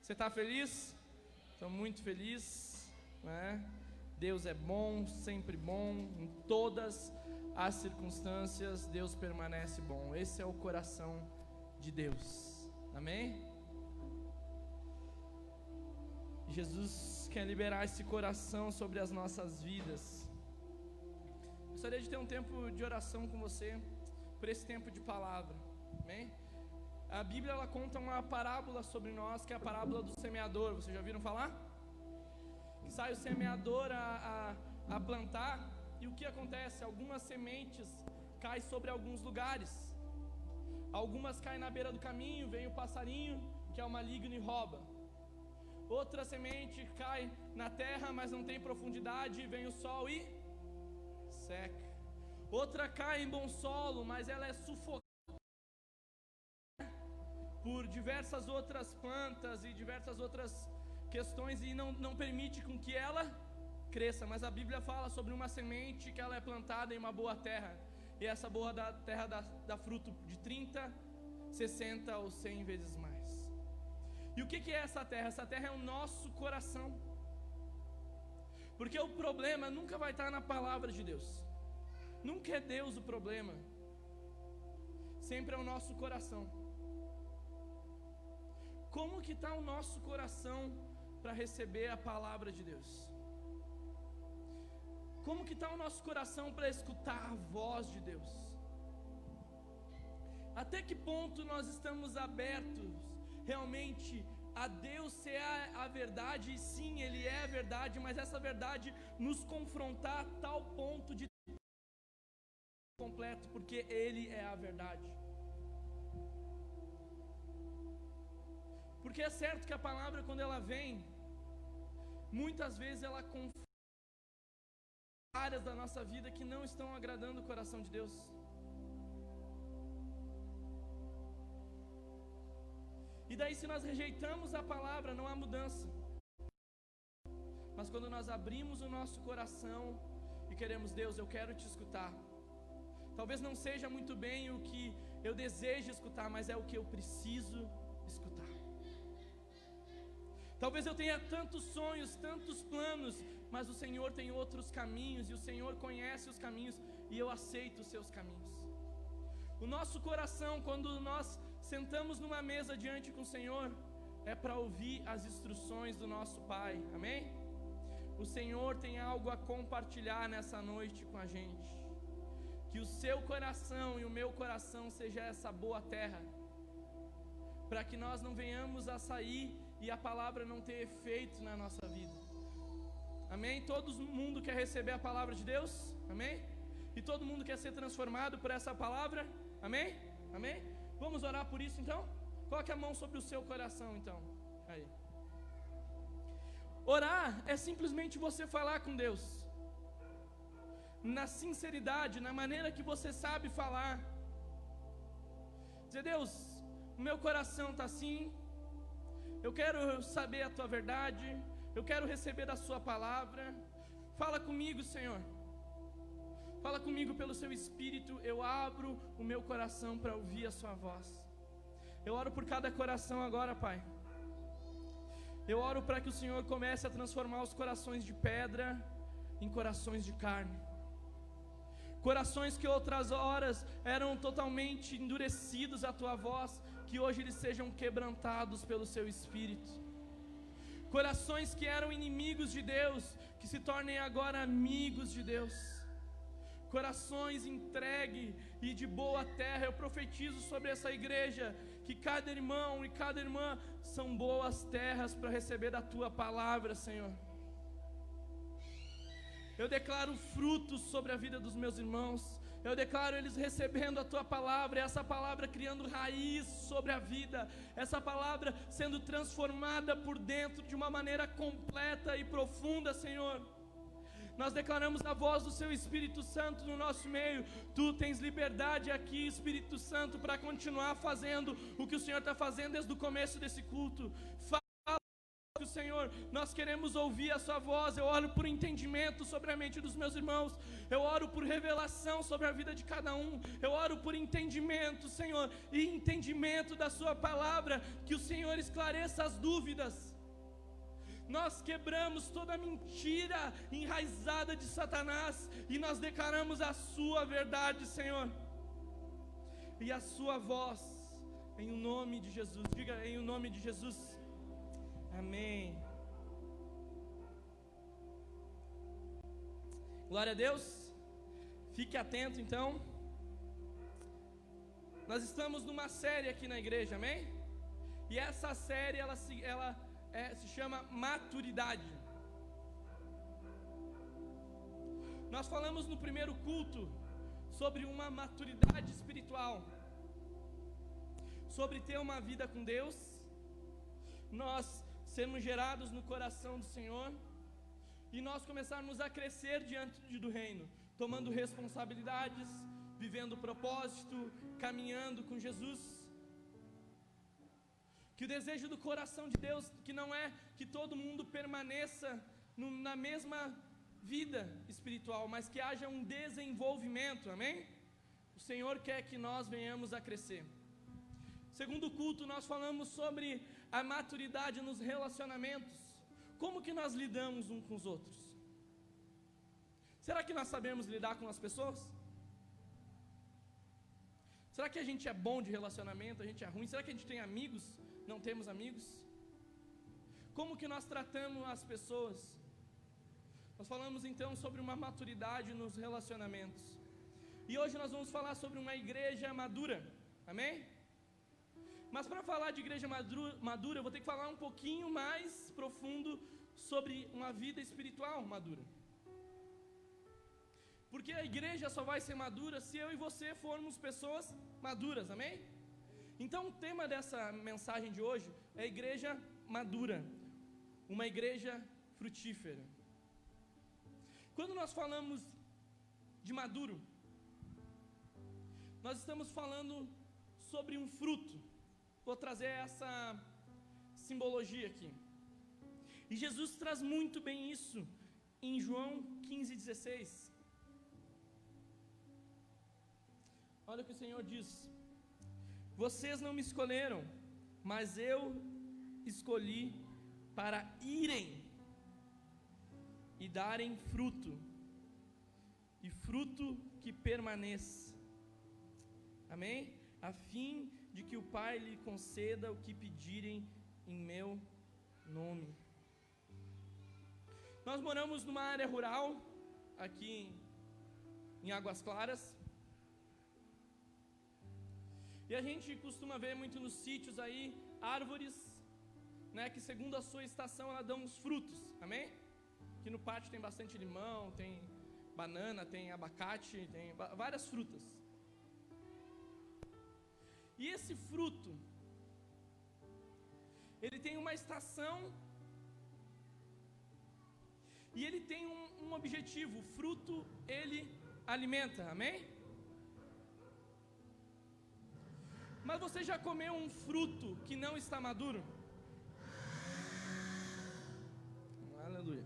Você está feliz? Estou muito feliz, né? Deus é bom, sempre bom, em todas as circunstâncias Deus permanece bom. Esse é o coração de Deus, amém? Jesus quer liberar esse coração sobre as nossas vidas. Gostaria de ter um tempo de oração com você, por esse tempo de palavra, amém? A Bíblia ela conta uma parábola sobre nós, que é a parábola do semeador. Vocês já ouviram falar? Que sai o semeador a plantar, e o que acontece? Algumas sementes caem sobre alguns lugares, algumas caem na beira do caminho, vem o passarinho, que é o maligno, e rouba. Outra semente cai na terra, mas não tem profundidade, vem o sol e seca. Outra cai em bom solo, mas ela é sufocada por diversas outras plantas e diversas outras questões, e não permite com que ela cresça. Mas a Bíblia fala sobre uma semente que ela é plantada em uma boa terra, e essa boa terra dá fruto de 30, 60 ou 100 vezes mais. E o que é essa terra? Essa terra é o nosso coração, porque o problema nunca vai estar na palavra de Deus, nunca é Deus o problema, sempre é o nosso coração. Como que está o nosso coração para receber a palavra de Deus? Como que está o nosso coração para escutar a voz de Deus? Até que ponto nós estamos abertos realmente a Deus ser a verdade? E sim, Ele é a verdade, mas essa verdade nos confrontar a tal ponto de completo, porque Ele é a verdade. Porque é certo que a palavra, quando ela vem, muitas vezes ela confronta áreas da nossa vida que não estão agradando o coração de Deus. E daí, se nós rejeitamos a palavra, não há mudança. Mas quando nós abrimos o nosso coração e queremos: Deus, eu quero te escutar. Talvez não seja muito bem o que eu desejo escutar, mas é o que eu preciso escutar. Talvez eu tenha tantos sonhos, tantos planos, mas o Senhor tem outros caminhos, e o Senhor conhece os caminhos, e eu aceito os seus caminhos. O nosso coração, quando nós sentamos numa mesa diante com o Senhor, é para ouvir as instruções do nosso Pai, amém? O Senhor tem algo a compartilhar nessa noite com a gente. Que o seu coração e o meu coração seja essa boa terra, para que nós não venhamos a sair e a palavra não ter efeito na nossa vida, amém? Todo mundo quer receber a palavra de Deus, amém? E todo mundo quer ser transformado por essa palavra, amém? Amém? Vamos orar por isso então? Coloque a mão sobre o seu coração então. Aí. Orar é simplesmente você falar com Deus, na sinceridade, na maneira que você sabe falar. Dizer: Deus, o meu coração está assim, eu quero saber a tua verdade, eu quero receber a sua palavra. Fala comigo, Senhor. Fala comigo pelo seu Espírito. Eu abro o meu coração para ouvir a sua voz. Eu oro por cada coração agora, Pai. Eu oro para que o Senhor comece a transformar os corações de pedra em corações de carne. Corações que outras horas eram totalmente endurecidos à tua voz, que hoje eles sejam quebrantados pelo seu Espírito. Corações que eram inimigos de Deus, que se tornem agora amigos de Deus. Corações entregue e de boa terra. Eu profetizo sobre essa igreja que cada irmão e cada irmã são boas terras para receber da tua palavra, Senhor. Eu declaro frutos sobre a vida dos meus irmãos. Eu declaro eles recebendo a tua palavra, essa palavra criando raiz sobre a vida, essa palavra sendo transformada por dentro de uma maneira completa e profunda, Senhor. Nós declaramos a voz do seu Espírito Santo no nosso meio. Tu tens liberdade aqui, Espírito Santo, para continuar fazendo o que o Senhor está fazendo desde o começo desse culto. Fala que o Senhor Senhor, nós queremos ouvir a sua voz. Eu oro por entendimento sobre a mente dos meus irmãos, eu oro por revelação sobre a vida de cada um, eu oro por entendimento, Senhor, e entendimento da sua palavra, que o Senhor esclareça as dúvidas. Nós quebramos toda mentira enraizada de Satanás e nós declaramos a sua verdade, Senhor, e a sua voz, em o nome de Jesus. Diga: em o nome de Jesus. Amém. Glória a Deus. Fique atento então. Nós estamos numa série aqui na igreja, amém? E essa série se chama Maturidade. Nós falamos no primeiro culto sobre uma maturidade espiritual, sobre ter uma vida com Deus, nós sermos gerados no coração do Senhor e nós começarmos a crescer diante do reino, tomando responsabilidades, vivendo o propósito, caminhando com Jesus. Que o desejo do coração de Deus, que não é que todo mundo permaneça na mesma vida espiritual, mas que haja um desenvolvimento, amém? O Senhor quer que nós venhamos a crescer. Segundo culto, nós falamos sobre a maturidade nos relacionamentos. Como que nós lidamos uns com os outros? Será que nós sabemos lidar com as pessoas? Será que a gente é bom de relacionamento, a gente é ruim? Será que a gente tem amigos? Não temos amigos? Como que nós tratamos as pessoas? Nós falamos então sobre uma maturidade nos relacionamentos. E hoje nós vamos falar sobre uma igreja madura, amém? Mas para falar de igreja madura, eu vou ter que falar um pouquinho mais profundo sobre uma vida espiritual madura. Porque a igreja só vai ser madura se eu e você formos pessoas maduras, amém? Então o tema dessa mensagem de hoje é igreja madura, uma igreja frutífera. Quando nós falamos de maduro, nós estamos falando sobre um fruto. Vou trazer essa simbologia aqui. E Jesus traz muito bem isso em João 15,16. Olha o que o Senhor diz: vocês não me escolheram, mas eu escolhi para irem e darem fruto, e fruto que permaneça. Amém? A fim de que o Pai lhe conceda o que pedirem em meu nome. Nós moramos numa área rural, aqui em Águas Claras, e a gente costuma ver muito nos sítios aí, árvores, né, que segundo a sua estação ela dão uns frutos, amém? Aqui no pátio tem bastante limão, tem banana, tem abacate, tem várias frutas. E esse fruto, ele tem uma estação e ele tem um objetivo. O fruto, ele alimenta, amém? Mas você já comeu um fruto que não está maduro? Aleluia.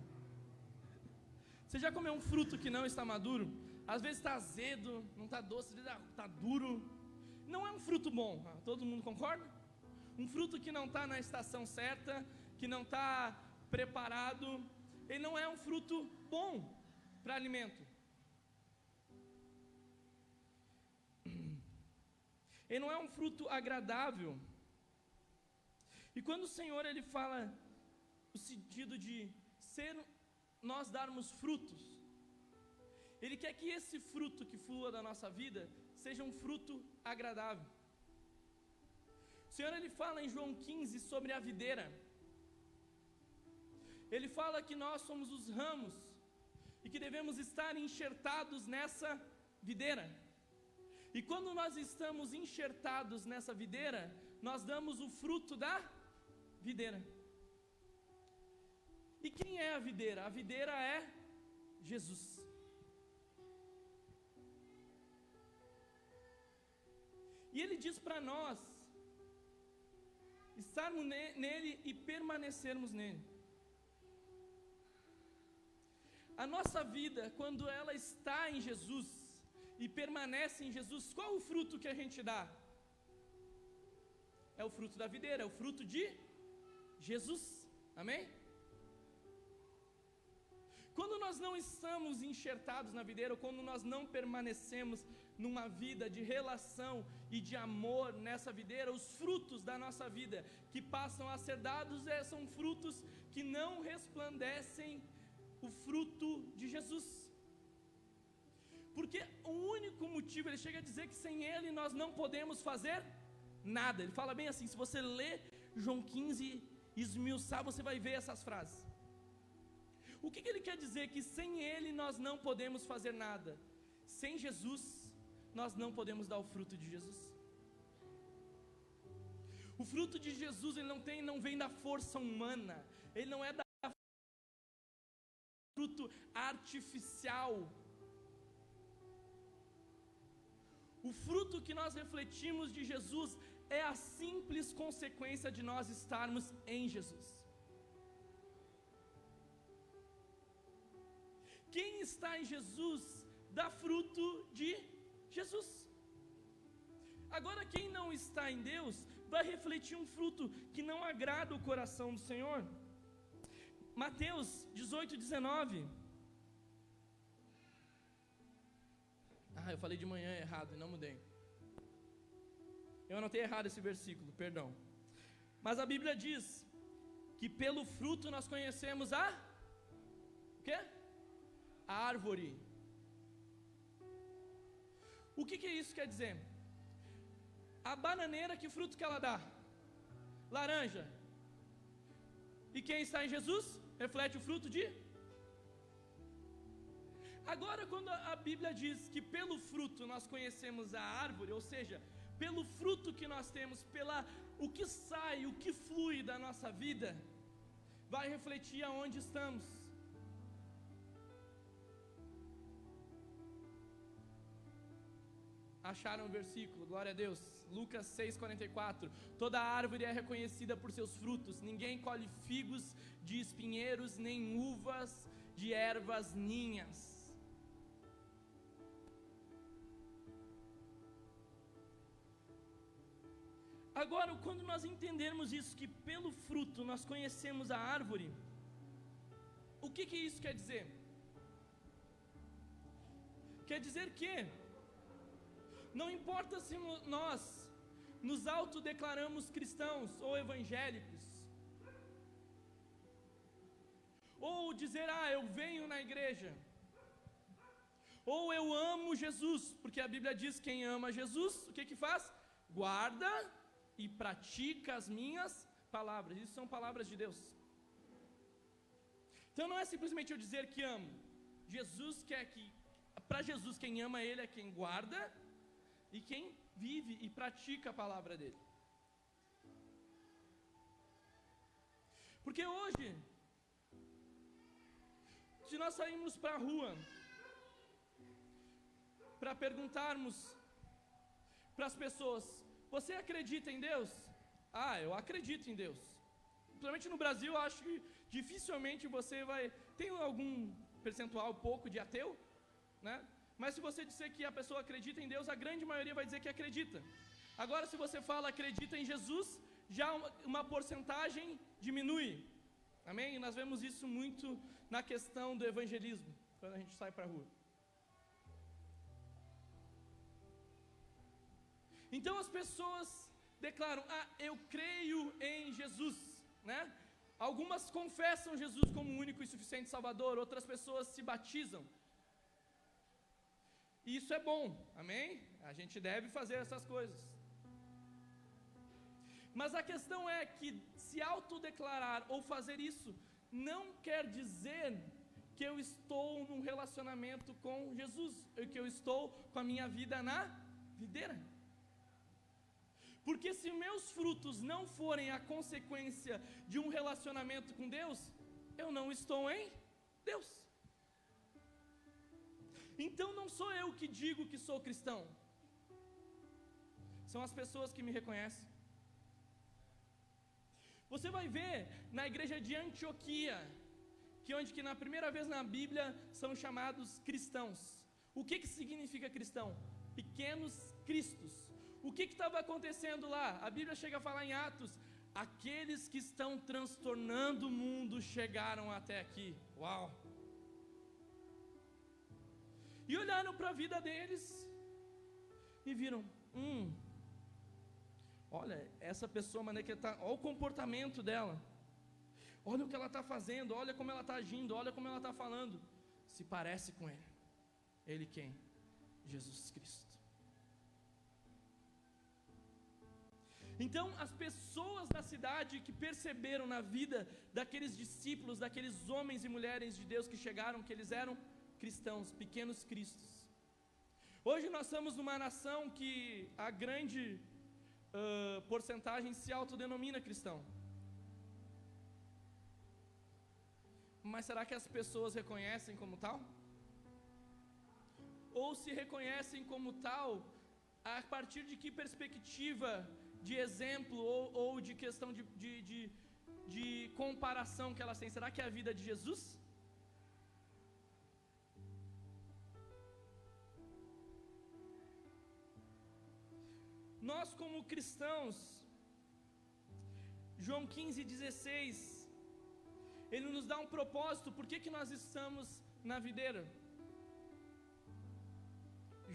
Você já comeu um fruto que não está maduro? Às vezes está azedo, não está doce, às vezes está duro. Não é um fruto bom, todo mundo concorda? Um fruto que não está na estação certa, que não está preparado, ele não é um fruto bom para alimento. Ele não é um fruto agradável. E quando o Senhor ele fala o sentido de nós darmos frutos, Ele quer que esse fruto que flua da nossa vida seja um fruto agradável. O Senhor ele fala em João 15 sobre a videira. Ele fala que nós somos os ramos e que devemos estar enxertados nessa videira. E quando nós estamos enxertados nessa videira, nós damos o fruto da videira. E quem é a videira? A videira é Jesus. E Ele diz para nós estarmos nele e permanecermos nele. A nossa vida, quando ela está em Jesus e permanece em Jesus, qual o fruto que a gente dá? É o fruto da videira, é o fruto de Jesus, amém? Quando nós não estamos enxertados na videira, ou quando nós não permanecemos numa vida de relação e de amor nessa videira, os frutos da nossa vida que passam a ser dados são frutos que não resplandecem o fruto de Jesus. Porque o único motivo, ele chega a dizer que sem ele nós não podemos fazer nada. Ele fala bem assim, se você ler João 15 e esmiuçar, você vai ver essas frases. O que ele quer dizer? Que sem ele nós não podemos fazer nada. Sem Jesus, nós não podemos dar o fruto de Jesus. O fruto de Jesus, ele não vem da força humana. Ele não é da fruto artificial. O fruto que nós refletimos de Jesus é a simples consequência de nós estarmos em Jesus. Quem está em Jesus dá fruto de Jesus. Agora, quem não está em Deus vai refletir um fruto que não agrada o coração do Senhor. Mateus 18:19. Eu falei de manhã errado e não mudei. Eu anotei errado esse versículo, perdão. Mas a Bíblia diz que pelo fruto nós conhecemos o quê? A árvore. O que isso quer dizer? A bananeira, que fruto que ela dá? Laranja. E quem está em Jesus reflete o fruto de? Agora, quando a Bíblia diz que pelo fruto nós conhecemos a árvore, ou seja, pelo fruto que nós temos, o que sai, o que flui da nossa vida, vai refletir aonde estamos. Acharam o versículo? Glória a Deus. Lucas 6:44. Toda árvore é reconhecida por seus frutos. Ninguém colhe figos de espinheiros, nem uvas de ervas ninhas. Agora, quando nós entendermos isso, que pelo fruto nós conhecemos a árvore, o que isso quer dizer? Quer dizer que não importa se nós nos autodeclaramos cristãos ou evangélicos, ou dizer, eu venho na igreja, ou eu amo Jesus, porque a Bíblia diz: quem ama Jesus, o que faz? Guarda e pratica as minhas palavras. Isso são palavras de Deus. Então não é simplesmente eu dizer que amo. Jesus quer que, para Jesus, quem ama Ele é quem guarda e quem vive e pratica a palavra dele. Porque hoje, se nós sairmos para a rua para perguntarmos para as pessoas: você acredita em Deus? Eu acredito em Deus. Principalmente no Brasil, eu acho que dificilmente você vai... Tem algum percentual pouco de ateu, né? Mas se você disser que a pessoa acredita em Deus, a grande maioria vai dizer que acredita. Agora, se você fala acredita em Jesus, já uma porcentagem diminui. Amém? E nós vemos isso muito na questão do evangelismo, quando a gente sai para a rua. Então as pessoas declaram: eu creio em Jesus, né? Algumas confessam Jesus como o único e suficiente Salvador, outras pessoas se batizam. E isso é bom, amém? A gente deve fazer essas coisas. Mas a questão é que se autodeclarar ou fazer isso não quer dizer que eu estou num relacionamento com Jesus, que eu estou com a minha vida na videira. Porque se meus frutos não forem a consequência de um relacionamento com Deus, eu não estou em Deus. Então não sou eu que digo que sou cristão, são as pessoas que me reconhecem. Você vai ver na igreja de Antioquia onde na primeira vez na Bíblia são chamados cristãos. O que significa cristão? Pequenos cristos. O que estava acontecendo lá? A Bíblia chega a falar em Atos: aqueles que estão transtornando o mundo chegaram até aqui. Uau! E olharam para a vida deles e viram: olha, essa pessoa, mané, que tá, olha o comportamento dela, olha o que ela está fazendo, olha como ela está agindo, olha como ela está falando. Se parece com ele. Ele quem? Jesus Cristo. Então, as pessoas da cidade que perceberam na vida daqueles discípulos, daqueles homens e mulheres de Deus que chegaram, que eles eram cristãos, pequenos cristos. Hoje nós estamos numa nação que a grande porcentagem se autodenomina cristão. Mas será que as pessoas reconhecem como tal? Ou se reconhecem como tal, a partir de que perspectiva de exemplo ou de questão de comparação que elas têm? Será que é a vida de Jesus? Nós como cristãos, João 15:16, ele nos dá um propósito. Por que nós estamos na videira?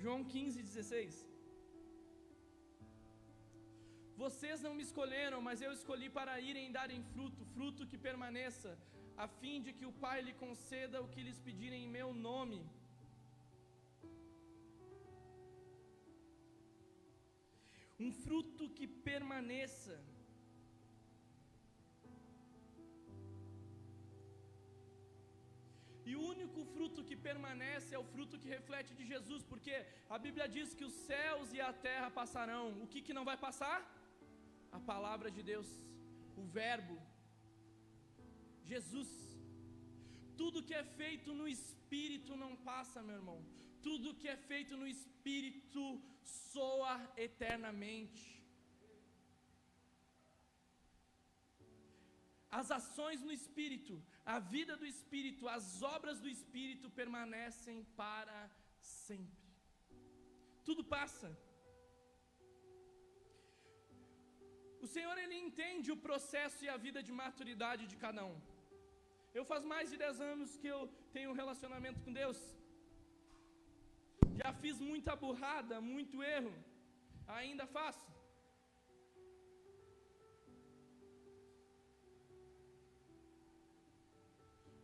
João 15:16. Vocês não me escolheram, mas eu escolhi para irem darem fruto, fruto que permaneça, a fim de que o Pai lhe conceda o que lhes pedirem em meu nome. Um fruto que permaneça. E o único fruto que permanece é o fruto que reflete de Jesus, porque a Bíblia diz que os céus e a terra passarão. O que não vai passar? A palavra de Deus, o verbo, Jesus. Tudo que é feito no Espírito não passa, meu irmão. Tudo que é feito no Espírito soa eternamente. As ações no Espírito, a vida do Espírito, as obras do Espírito permanecem para sempre. Tudo passa. O Senhor, Ele entende o processo e a vida de maturidade de cada um. Eu faz mais de 10 anos que eu tenho um relacionamento com Deus. Já fiz muita burrada, muito erro. Ainda faço.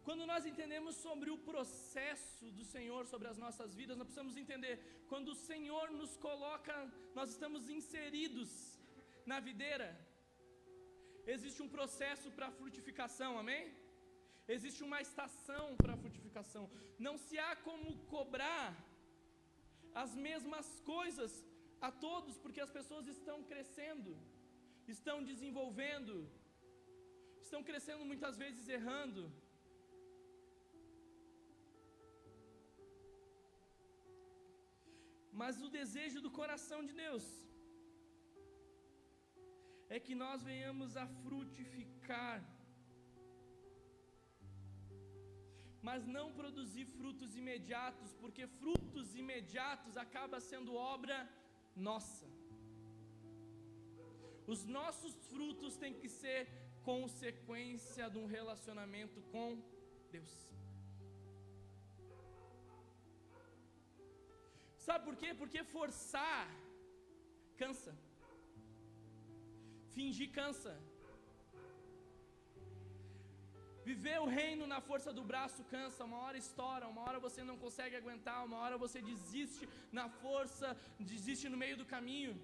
Quando nós entendemos sobre o processo do Senhor sobre as nossas vidas, nós precisamos entender, quando o Senhor nos coloca, nós estamos inseridos na videira, existe um processo para frutificação, amém? Existe uma estação para frutificação. Não se há como cobrar as mesmas coisas a todos, porque as pessoas estão crescendo, estão desenvolvendo, estão crescendo muitas vezes errando. Mas o desejo do coração de Deus é que nós venhamos a frutificar, mas não produzir frutos imediatos, porque frutos imediatos acaba sendo obra nossa. Os nossos frutos têm que ser consequência de um relacionamento com Deus. Sabe por quê? Porque forçar cansa. Fingir cansa. Viver o reino na força do braço cansa. Uma hora estoura, uma hora você não consegue aguentar, uma hora você desiste na força, desiste no meio do caminho.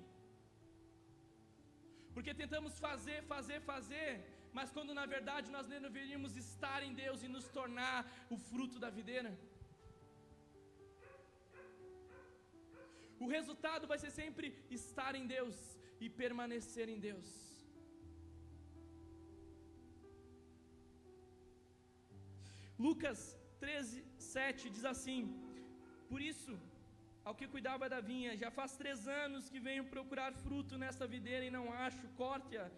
Porque tentamos fazer, mas quando na verdade nós deveríamos estar em Deus e nos tornar o fruto da videira. O resultado vai ser sempre estar em Deus e permanecer em Deus. Lucas 13:7 diz assim: por isso, ao que cuidava da vinha, já faz 3 anos que venho procurar fruto nesta videira e não acho, corte-a,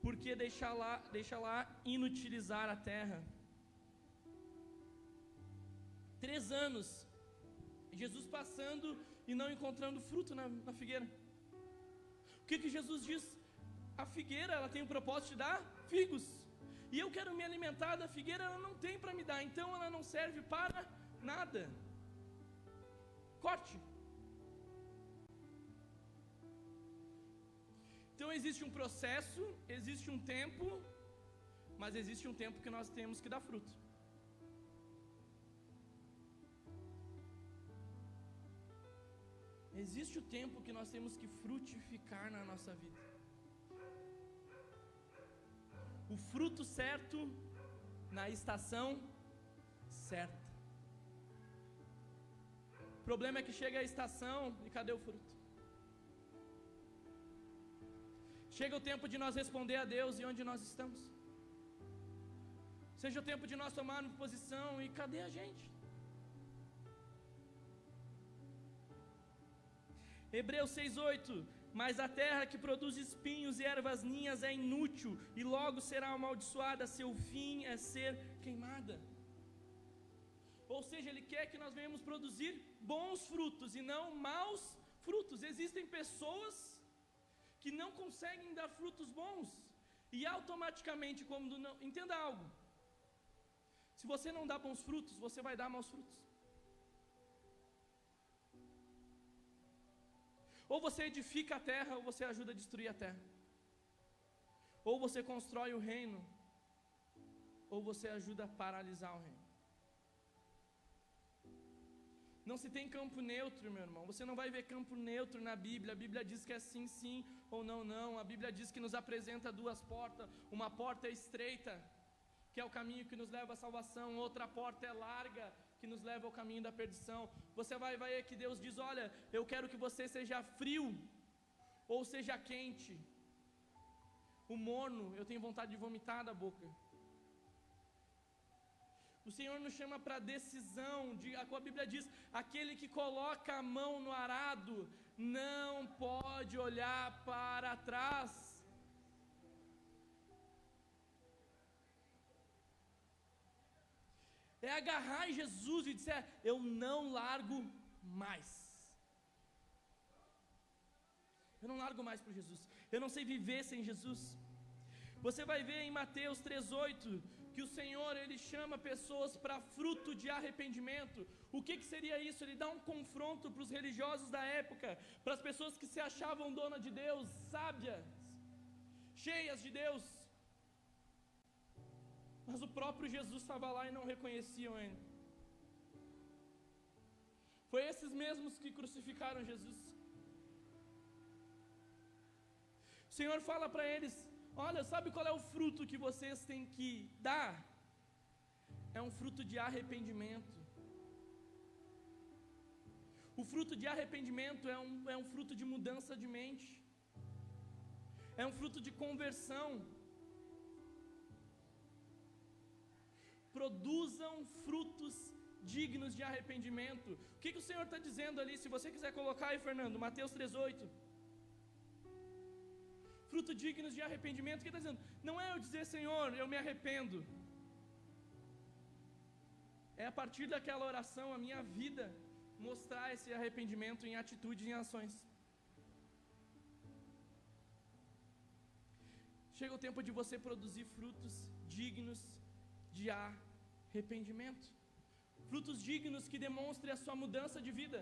porque deixa lá inutilizar a terra. 3 anos, Jesus passando e não encontrando fruto na figueira. O que Jesus diz? A figueira, ela tem o propósito de dar figos, e eu quero me alimentar da figueira, ela não tem para me dar, então ela não serve para nada. Corte. Então existe um processo, existe um tempo, mas existe um tempo que nós temos que dar fruto. Existe o tempo que nós temos que frutificar na nossa vida. O fruto certo na estação certa. O problema é que chega a estação e cadê o fruto? Chega o tempo de nós responder a Deus e onde nós estamos. Seja o tempo de nós tomarmos posição e cadê a gente? Hebreus 6:8, mas a terra que produz espinhos e ervas ninhas é inútil, e logo será amaldiçoada, seu fim é ser queimada. Ou seja, Ele quer que nós venhamos produzir bons frutos e não maus frutos. Existem pessoas que não conseguem dar frutos bons, e automaticamente, como não, entenda algo, se você não dá bons frutos, você vai dar maus frutos. Ou você edifica a terra, ou você ajuda a destruir a terra. Ou você constrói o reino, ou você ajuda a paralisar o reino. Não se tem campo neutro, meu irmão. Você não vai ver campo neutro na Bíblia. A Bíblia diz que é sim, sim, ou não, não. A Bíblia diz que nos apresenta 2 portas. Uma porta é estreita, que é o caminho que nos leva à salvação. Outra porta é larga, que nos leva ao caminho da perdição. Você vai ver que Deus diz: olha, eu quero que você seja frio, ou seja quente. O morno, eu tenho vontade de vomitar da boca. O Senhor nos chama para decisão. A Bíblia diz: aquele que coloca a mão no arado não pode olhar para trás. É agarrar em Jesus e dizer: eu não largo mais. Eu não largo mais por Jesus. Eu não sei viver sem Jesus. Você vai ver em Mateus 3:8 que o Senhor, Ele chama pessoas para fruto de arrependimento. O que seria isso? Ele dá um confronto para os religiosos da época, para as pessoas que se achavam dona de Deus, sábias, cheias de Deus. Mas o próprio Jesus estava lá e não reconheciam Ele. Foi esses mesmos que crucificaram Jesus. O Senhor fala para eles: olha, sabe qual é o fruto que vocês têm que dar? É um fruto de arrependimento. O fruto de arrependimento é um fruto de mudança de mente. É um fruto de conversão. Produzam frutos dignos de arrependimento. O que o Senhor está dizendo ali? Se você quiser colocar aí, Fernando, Mateus 3:8. Fruto dignos de arrependimento. O que ele está dizendo? Não é eu dizer: Senhor, eu me arrependo. É a partir daquela oração, a minha vida mostrar esse arrependimento em atitudes e em ações. Chega o tempo de você produzir frutos dignos de arrependimento. Frutos dignos que demonstrem a sua mudança de vida.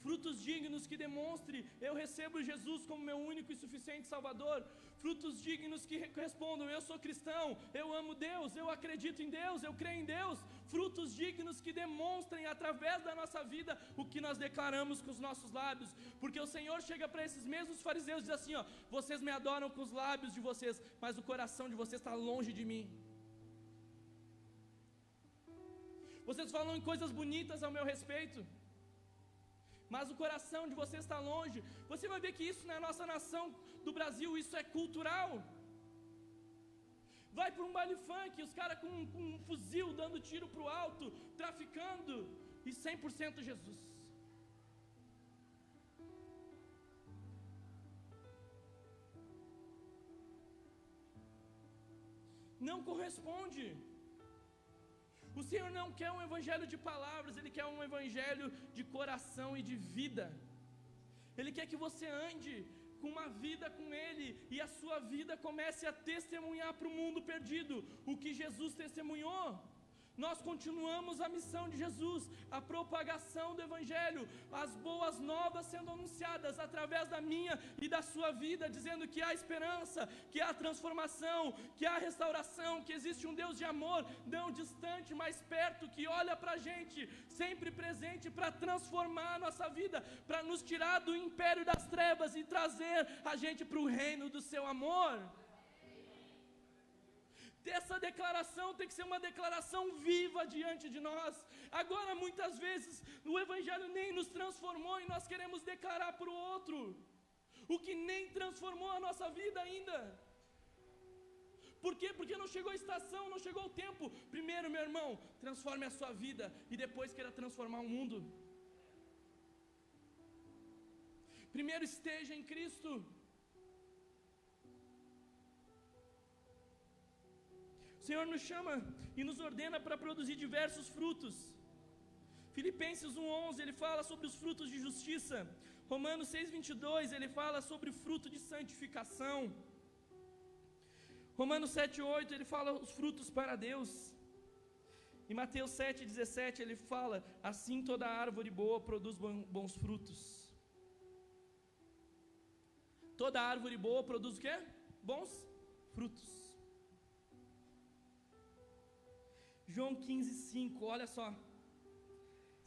Frutos dignos que demonstrem: eu recebo Jesus como meu único e suficiente Salvador. Frutos dignos que respondam: eu sou cristão, eu amo Deus, eu acredito em Deus, eu creio em Deus. Frutos dignos que demonstrem através da nossa vida o que nós declaramos com os nossos lábios. Porque o Senhor chega para esses mesmos fariseus e diz assim: ó, vocês me adoram com os lábios de vocês, mas o coração de vocês está longe de mim. Vocês falam em coisas bonitas ao meu respeito, mas o coração de vocês está longe. Você vai ver que isso na nossa nação do Brasil, isso é cultural. Vai para um baile funk, os caras com um fuzil dando tiro para o alto, traficando, e 100% Jesus. Não corresponde. O Senhor não quer um evangelho de palavras, Ele quer um evangelho de coração e de vida. Ele quer que você ande com uma vida com Ele, e a sua vida comece a testemunhar para o mundo perdido o que Jesus testemunhou. Nós continuamos a missão de Jesus, a propagação do Evangelho, as boas novas sendo anunciadas através da minha e da sua vida, dizendo que há esperança, que há transformação, que há restauração, que existe um Deus de amor, não distante, mas perto, que olha para a gente, sempre presente para transformar a nossa vida, para nos tirar do império das trevas e trazer a gente para o reino do seu amor. Essa declaração tem que ser uma declaração viva diante de nós. Agora, muitas vezes, o Evangelho nem nos transformou e nós queremos declarar para o outro o que nem transformou a nossa vida ainda. Por quê? Porque não chegou a estação, não chegou o tempo. Primeiro, meu irmão, transforme a sua vida e depois queira transformar o mundo. Primeiro, esteja em Cristo. O Senhor nos chama e nos ordena para produzir diversos frutos. Filipenses 1:11, ele fala sobre os frutos de justiça. Romanos 6:22, ele fala sobre o fruto de santificação. Romanos 7:8, ele fala os frutos para Deus. E Mateus 7:17, ele fala: assim toda árvore boa produz bons frutos. Toda árvore boa produz o quê? Bons frutos. João 15:5, olha só: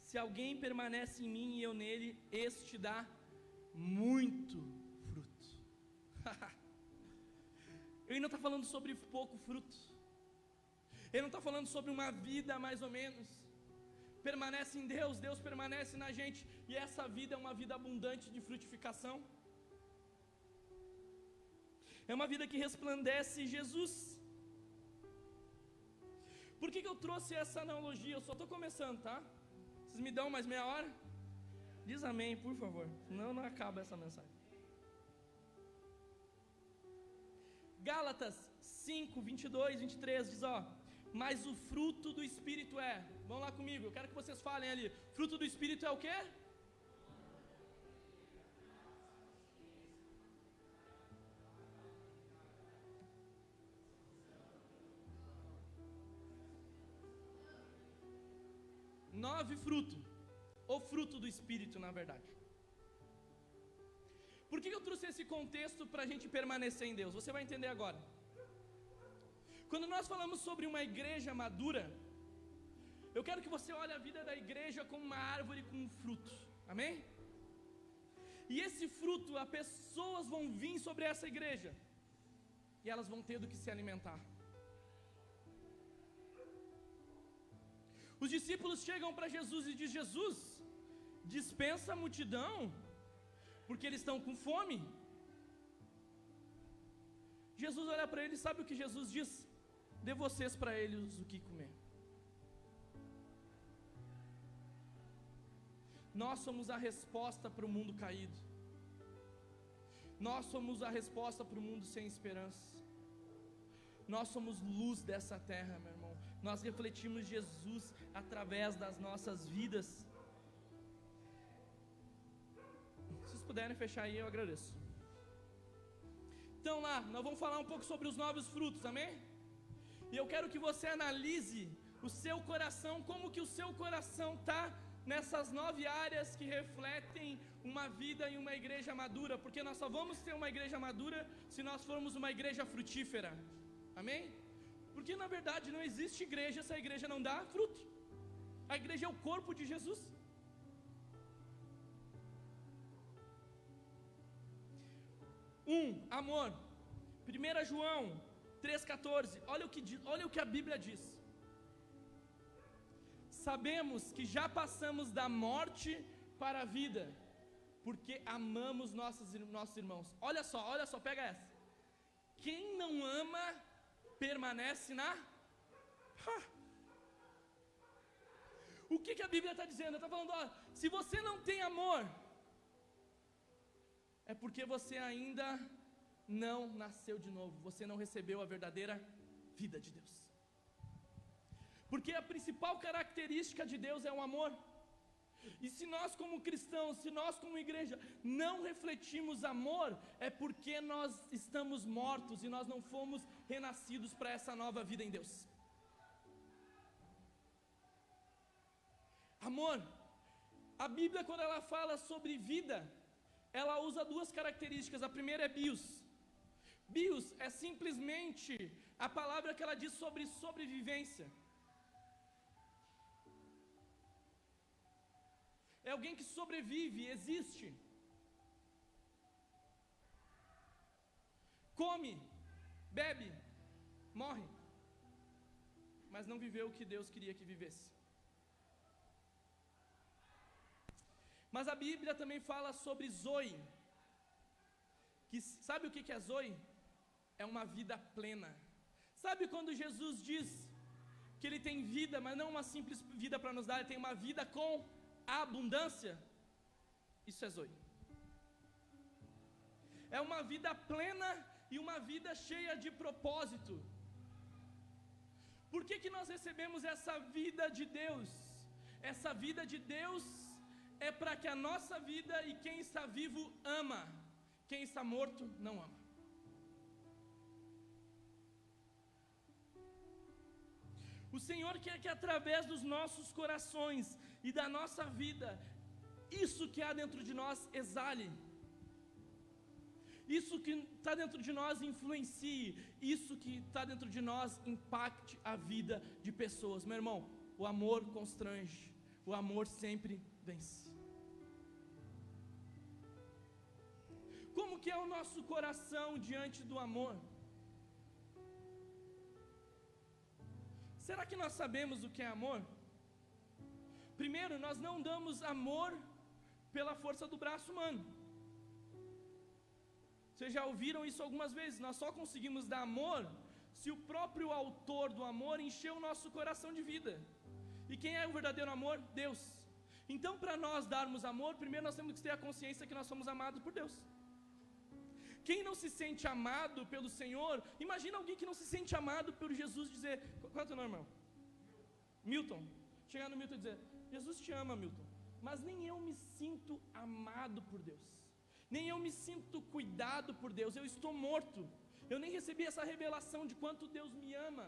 se alguém permanece em mim e eu nele, este dá muito fruto. Ele não está falando sobre pouco fruto, ele não está falando sobre uma vida mais ou menos. Permanece em Deus, Deus permanece na gente, e essa vida é uma vida abundante de frutificação, é uma vida que resplandece Jesus. Por que eu trouxe essa analogia? Eu só estou começando, tá? Vocês me dão mais meia hora? Diz amém, por favor, senão não acaba essa mensagem. Gálatas 5:22-23 diz, ó: mas o fruto do Espírito é, vão lá comigo, eu quero que vocês falem ali, fruto do Espírito é o quê? Fruto, ou fruto do Espírito, na verdade. Por que eu trouxe esse contexto para a gente permanecer em Deus? Você vai entender agora. Quando nós falamos sobre uma igreja madura, eu quero que você olhe a vida da igreja como uma árvore com um fruto, amém? E esse fruto, as pessoas vão vir sobre essa igreja, e elas vão ter do que se alimentar. Os discípulos chegam para Jesus e dizem: Jesus, dispensa a multidão, porque eles estão com fome. Jesus olha para eles, sabe o que Jesus diz? Dê vocês para eles o que comer. Nós somos a resposta para o mundo caído. Nós somos a resposta para o mundo sem esperança. Nós somos luz dessa terra, meu irmão. Nós refletimos Jesus através das nossas vidas. Se vocês puderem fechar aí, eu agradeço. Então lá, nós vamos falar um pouco sobre os novos frutos, amém? E eu quero que você analise o seu coração, como que o seu coração está nessas 9 áreas que refletem uma vida e uma igreja madura, porque nós só vamos ter uma igreja madura se nós formos uma igreja frutífera, amém? Porque na verdade não existe igreja se a igreja não dá fruto. A igreja é o corpo de Jesus. Amor. 1 João 3,14. Olha o que a Bíblia diz. Sabemos que já passamos da morte para a vida, porque amamos nossos irmãos. Olha só, pega essa. Quem não ama permanece na... O que a Bíblia está dizendo? Ela está falando, ó, se você não tem amor, é porque você ainda não nasceu de novo, você não recebeu a verdadeira vida de Deus. Porque porque a principal característica de Deus é o amor. E se nós como cristãos, se nós como igreja não refletimos amor, é porque nós estamos mortos e nós não fomos renascidos para essa nova vida em Deus. Amor, a Bíblia, quando ela fala sobre vida, ela usa duas características. A primeira é bios. Bios é simplesmente a palavra que ela diz sobre sobrevivência. É alguém que sobrevive, existe. Come, bebe, morre, mas não viveu o que Deus queria que vivesse. Mas a Bíblia também fala sobre Zoe, que sabe o que é Zoe? É uma vida plena. Sabe quando Jesus diz que Ele tem vida, mas não uma simples vida para nos dar, Ele tem uma vida com abundância? Isso é Zoe. É uma vida plena e uma vida cheia de propósito. Por que nós recebemos essa vida de Deus? Essa vida de Deus é para que a nossa vida, e quem está vivo ama, quem está morto não ama. O Senhor quer que através dos nossos corações e da nossa vida, isso que há dentro de nós exale, isso que está dentro de nós influencie, isso que está dentro de nós impacte a vida de pessoas. Meu irmão, o amor constrange, o amor sempre vence. Como que é o nosso coração diante do amor? Será que nós sabemos o que é amor? Primeiro, nós não damos amor pela força do braço humano. Vocês já ouviram isso algumas vezes? Nós só conseguimos dar amor se o próprio autor do amor encheu o nosso coração de vida. E quem é o verdadeiro amor? Deus. Então, para nós darmos amor, primeiro nós temos que ter a consciência que nós somos amados por Deus. Quem não se sente amado pelo Senhor, imagina alguém que não se sente amado por Jesus dizer, qual é o teu nome, irmão? Milton. Chegar no Milton e dizer, Jesus te ama, Milton, mas nem eu me sinto amado por Deus, nem eu me sinto cuidado por Deus, eu estou morto, eu nem recebi essa revelação de quanto Deus me ama.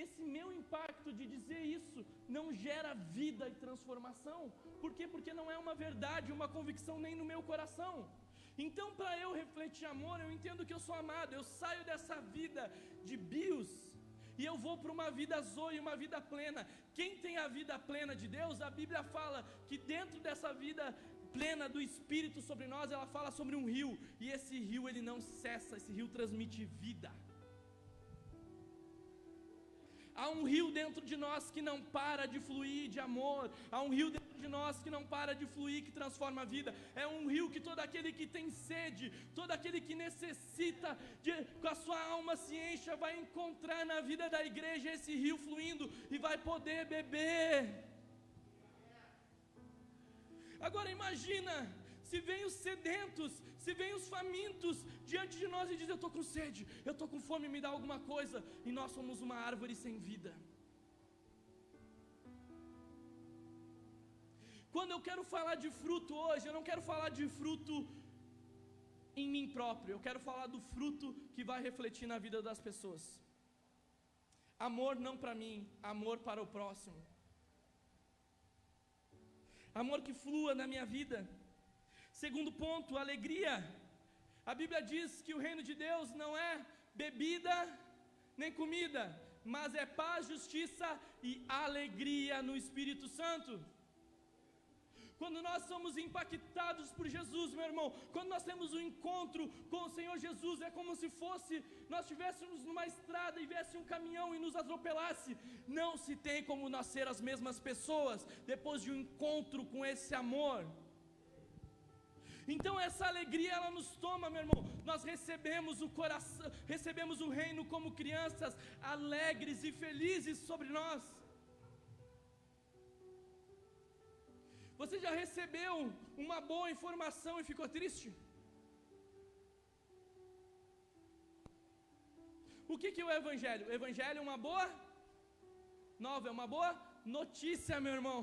Esse meu impacto de dizer isso não gera vida e transformação. Por quê? Porque não é uma verdade, uma convicção nem no meu coração. Então, para eu refletir amor, eu entendo que eu sou amado, eu saio dessa vida de bios e eu vou para uma vida zoe, uma vida plena. Quem tem a vida plena de Deus, a Bíblia fala que dentro dessa vida plena do Espírito sobre nós, ela fala sobre um rio, e esse rio ele não cessa, esse rio transmite vida. Há um rio dentro de nós que não para de fluir de amor. Há um rio dentro de nós que não para de fluir, que transforma a vida. É um rio que todo aquele que tem sede, todo aquele que necessita, com a sua alma se encha, vai encontrar na vida da igreja esse rio fluindo e vai poder beber. Agora imagina, se vem os sedentos, se vem os famintos diante de nós e diz, eu estou com sede, eu estou com fome, me dá alguma coisa, e nós somos uma árvore sem vida. Quando eu quero falar de fruto hoje, eu não quero falar de fruto em mim próprio, eu quero falar do fruto que vai refletir na vida das pessoas. Amor não para mim, amor para o próximo. Amor que flua na minha vida. Segundo ponto, alegria. A Bíblia diz que o reino de Deus não é bebida nem comida, mas é paz, justiça e alegria no Espírito Santo. Quando nós somos impactados por Jesus, meu irmão, quando nós temos um encontro com o Senhor Jesus, é como se fosse, nós estivéssemos numa estrada e viesse um caminhão e nos atropelasse. Não se tem como nós ser as mesmas pessoas depois de um encontro com esse amor. Então essa alegria ela nos toma, meu irmão. Nós recebemos o coração, recebemos o reino como crianças alegres e felizes sobre nós. Você já recebeu uma boa informação e ficou triste? O que é o Evangelho? O Evangelho é uma boa nova, é uma boa notícia, meu irmão.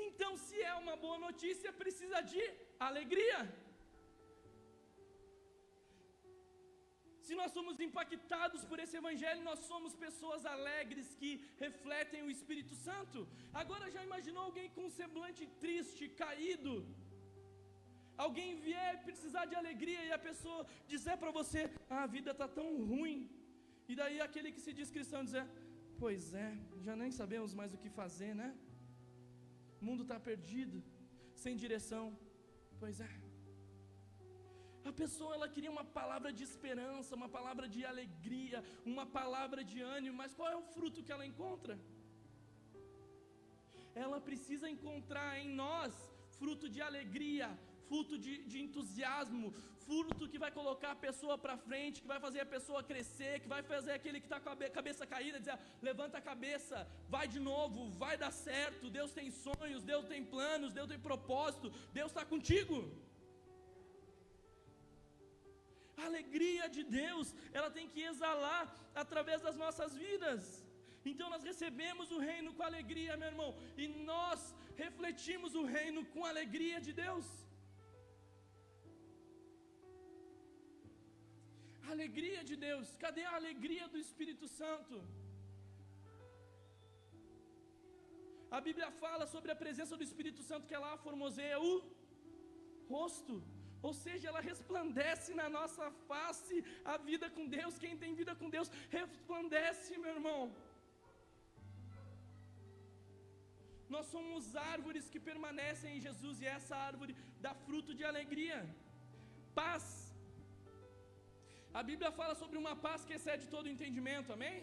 Então, se é uma boa notícia, precisa de alegria. Se nós somos impactados por esse evangelho, nós somos pessoas alegres que refletem o Espírito Santo. Agora, já imaginou alguém com um semblante triste, caído? Alguém vier precisar de alegria e a pessoa dizer para você: a vida está tão ruim. E daí aquele que se diz cristão dizer: pois é, já nem sabemos mais o que fazer, né? O mundo está perdido, sem direção. Pois é. A pessoa, ela queria uma palavra de esperança, uma palavra de alegria, uma palavra de ânimo, mas qual é o fruto que ela encontra? Ela precisa encontrar em nós fruto de alegria, fruto de entusiasmo, fruto que vai colocar a pessoa para frente, que vai fazer a pessoa crescer, que vai fazer aquele que está com a cabeça caída dizer: levanta a cabeça, vai de novo, vai dar certo, Deus tem sonhos, Deus tem planos, Deus tem propósito, Deus está contigo. A alegria de Deus, ela tem que exalar através das nossas vidas. Então nós recebemos o reino com alegria, meu irmão, e nós refletimos o reino com a alegria de Deus. A alegria de Deus, cadê a alegria do Espírito Santo? A Bíblia fala sobre a presença do Espírito Santo, que ela formoseia o rosto. Ou seja, ela resplandece na nossa face a vida com Deus. Quem tem vida com Deus resplandece, meu irmão. Nós somos árvores que permanecem em Jesus, e essa árvore dá fruto de alegria. Paz. A Bíblia fala sobre uma paz que excede todo entendimento, amém?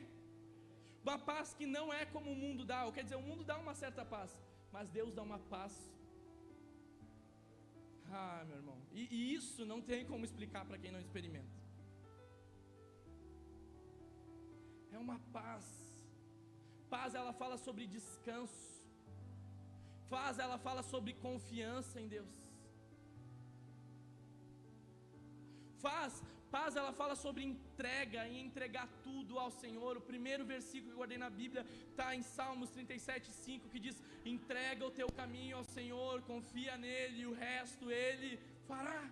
Uma paz que não é como o mundo dá. Quer dizer, o mundo dá uma certa paz, mas Deus dá uma paz. Meu irmão, e isso não tem como explicar para quem não experimenta. É uma paz. Paz, ela fala sobre descanso. Paz, ela fala sobre confiança em Deus. Paz, ela fala sobre entrega, e entregar tudo ao Senhor. O primeiro versículo que eu guardei na Bíblia está em Salmos 37:5, que diz: entrega o teu caminho ao Senhor, confia nele, e o resto Ele fará.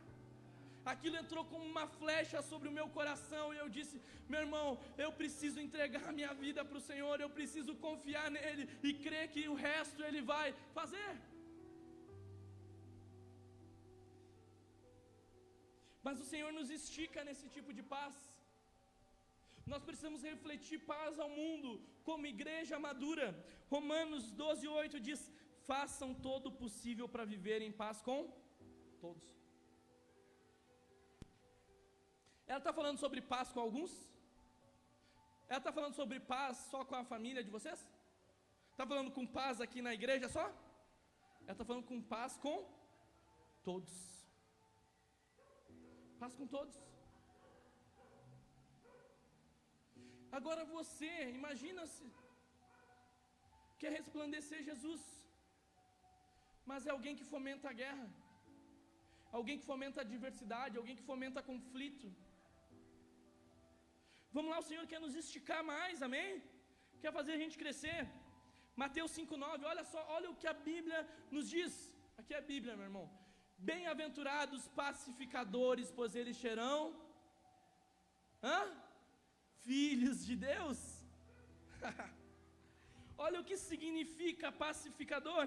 Aquilo entrou como uma flecha sobre o meu coração, e eu disse: meu irmão, eu preciso entregar a minha vida para o Senhor, eu preciso confiar nele, e crer que o resto Ele vai fazer. Mas o Senhor nos estica nesse tipo de paz. Nós precisamos refletir paz ao mundo, como igreja madura. Romanos 12:8 diz: façam todo o possível para viver em paz com todos. Ela está falando sobre paz com alguns? Ela está falando sobre paz só com a família de vocês? Está falando com paz aqui na igreja só? Ela está falando com paz com todos. Paz com todos. Agora você, imagina-se, quer resplandecer Jesus, mas é alguém que fomenta a guerra, alguém que fomenta a diversidade, alguém que fomenta conflito. Vamos lá, o Senhor quer nos esticar mais, amém? Quer fazer a gente crescer. Mateus 5:9, olha só, olha o que a Bíblia nos diz. Aqui é a Bíblia, meu irmão. Bem-aventurados pacificadores, pois eles serão filhos de Deus. Olha o que significa pacificador.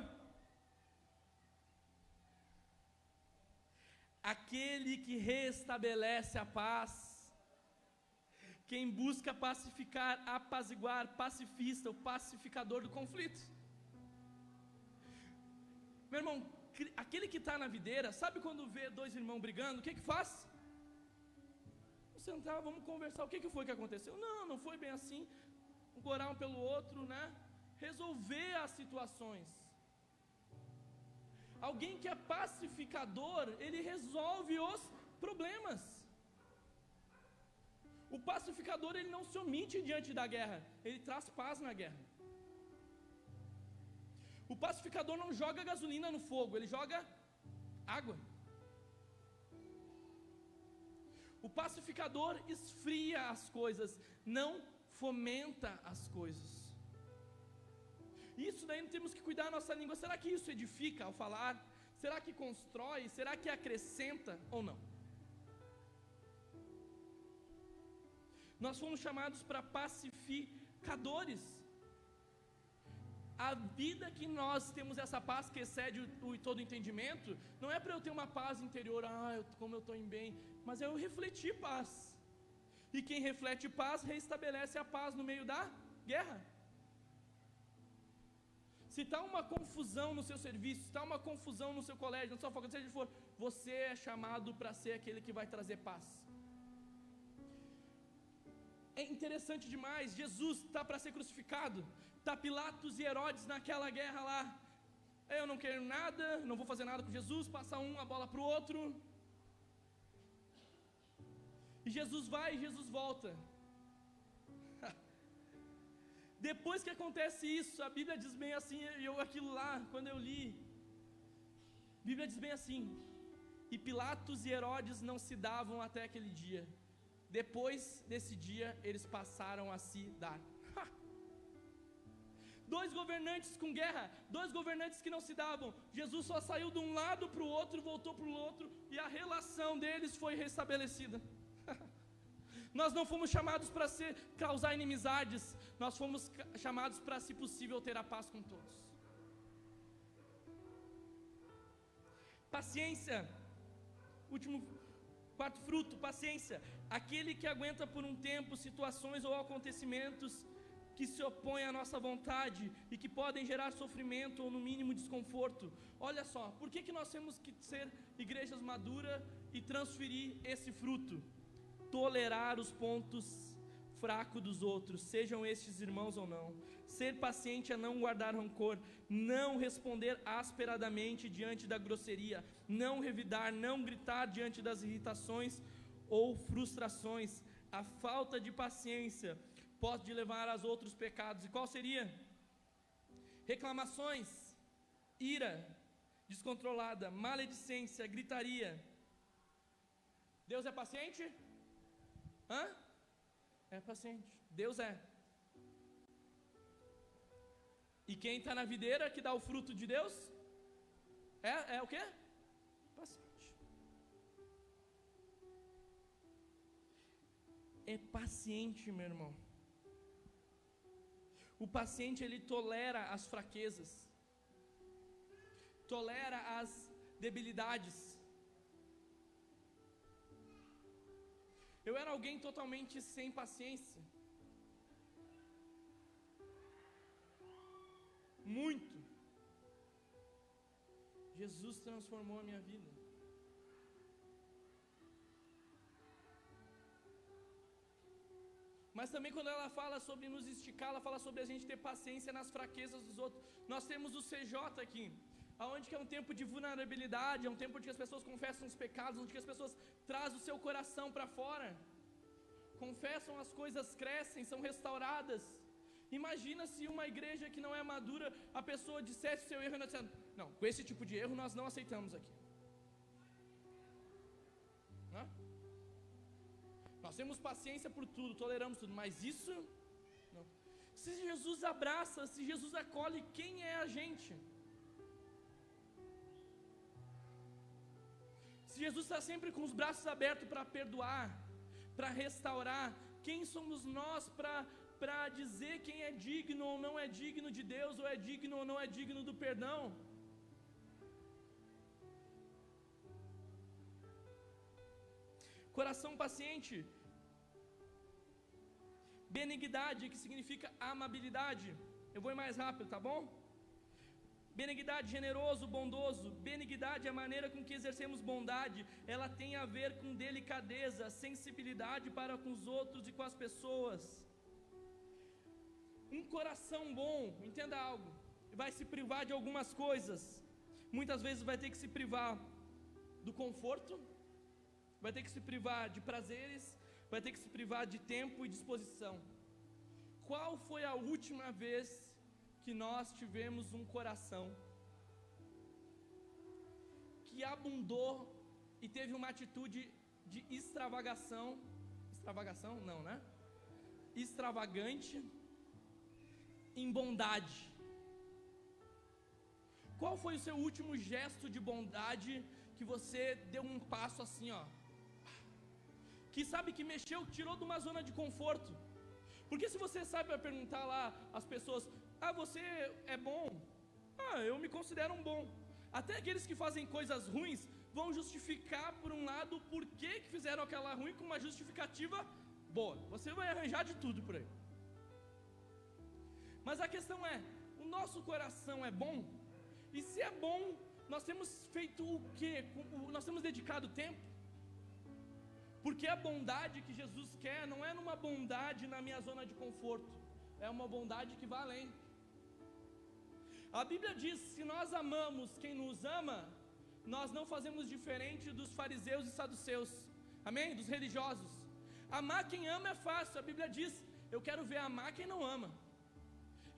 Aquele que restabelece a paz. Quem busca pacificar, apaziguar, pacifista, o pacificador do conflito. Meu irmão, aquele que está na videira, sabe quando vê dois irmãos brigando, o que faz? Vamos sentar, vamos conversar, o que foi que aconteceu? Não foi bem assim, vamos orar um pelo outro, né? Resolver as situações. Alguém que é pacificador, ele resolve os problemas. O pacificador, ele não se omite diante da guerra, ele traz paz na guerra. O pacificador não joga gasolina no fogo, ele joga água. O pacificador esfria as coisas, não fomenta as coisas. daí temos que cuidar da nossa língua. Será que isso edifica ao falar? Será que constrói? Será que acrescenta ou não? Nós fomos chamados para pacificadores. A vida que nós temos essa paz que excede todo entendimento, não é para eu ter uma paz interior, como eu estou em bem, mas é eu refletir paz. E quem reflete paz, reestabelece a paz no meio da guerra. Se está uma confusão no seu serviço, se está uma confusão no seu colégio, na sua faculdade, seja onde for, você é chamado para ser aquele que vai trazer paz. É interessante demais, Jesus está para ser crucificado, está Pilatos e Herodes naquela guerra lá. Eu não quero nada, não vou fazer nada com Jesus, passa a bola para o outro. E Jesus vai e Jesus volta. Depois que acontece isso, a Bíblia diz bem assim, aquilo lá, quando eu li, a Bíblia diz bem assim: e Pilatos e Herodes não se davam até aquele dia. Depois desse dia, eles passaram a se dar. Dois governantes com guerra, dois governantes que não se davam. Jesus só saiu de um lado para o outro, voltou para o outro, e a relação deles foi restabelecida. Nós não fomos chamados para causar inimizades, nós fomos chamados para, se possível, ter a paz com todos. Paciência, quarto fruto, paciência. Aquele que aguenta por um tempo situações ou acontecimentos que se opõem à nossa vontade e que podem gerar sofrimento ou no mínimo desconforto. Olha só, por que nós temos que ser igrejas maduras e transferir esse fruto? Tolerar os pontos fracos dos outros, sejam estes irmãos ou não. Ser paciente é não guardar rancor, não responder asperadamente diante da grosseria, não revidar, não gritar diante das irritações ou frustrações. A falta de paciência pode levar aos outros pecados. E qual seria? Reclamações, ira descontrolada, maledicência, gritaria. Deus é paciente? É paciente. Deus é. E quem está na videira que dá o fruto de Deus? É o quê? Paciente. É paciente, meu irmão. O paciente, ele tolera as fraquezas, tolera as debilidades. Eu era alguém totalmente sem paciência. Muito. Jesus transformou a minha vida. Mas também quando ela fala sobre nos esticar, ela fala sobre a gente ter paciência nas fraquezas dos outros. Nós temos o CJ aqui, aonde que é um tempo de vulnerabilidade, é um tempo onde as pessoas confessam os pecados, onde as pessoas trazem o seu coração para fora, confessam as coisas, crescem, são restauradas. Imagina se uma igreja que não é madura, a pessoa dissesse o seu erro e nós dissemos, não, com esse tipo de erro nós não aceitamos aqui. Não? Nós temos paciência por tudo, toleramos tudo, mas isso não. Se Jesus abraça, se Jesus acolhe, quem é a gente? Se Jesus está sempre com os braços abertos para perdoar, para restaurar, quem somos nós para dizer quem é digno ou não é digno de Deus, ou é digno ou não é digno do perdão? Coração paciente. Benignidade, que significa amabilidade. Eu vou ir mais rápido, tá bom? Benignidade, generoso, bondoso. Benignidade é a maneira com que exercemos bondade. Ela tem a ver com delicadeza, sensibilidade para com os outros e com as pessoas. Um coração bom, entenda algo, vai se privar de algumas coisas. Muitas vezes vai ter que se privar do conforto, vai ter que se privar de prazeres, vai ter que se privar de tempo e disposição. Qual foi a última vez que nós tivemos um coração que abundou e teve uma atitude de extravagação não, né? Extravagante em bondade? Qual foi o seu último gesto de bondade que você deu um passo assim, ó, que sabe que mexeu, tirou de uma zona de conforto? Porque se você sabe, vai perguntar lá as pessoas: ah, você é bom? Ah, eu me considero um bom. Até aqueles que fazem coisas ruins vão justificar por um lado o porquê que fizeram aquela ruim com uma justificativa boa. Você vai arranjar de tudo por aí. Mas a questão é, o nosso coração é bom? E se é bom, nós temos feito o quê? Nós temos dedicado tempo? Porque a bondade que Jesus quer não é numa bondade na minha zona de conforto, é uma bondade que vai além. A Bíblia diz: se nós amamos quem nos ama, nós não fazemos diferente dos fariseus e saduceus, amém? Dos religiosos. Amar quem ama é fácil. A Bíblia diz: eu quero ver amar quem não ama.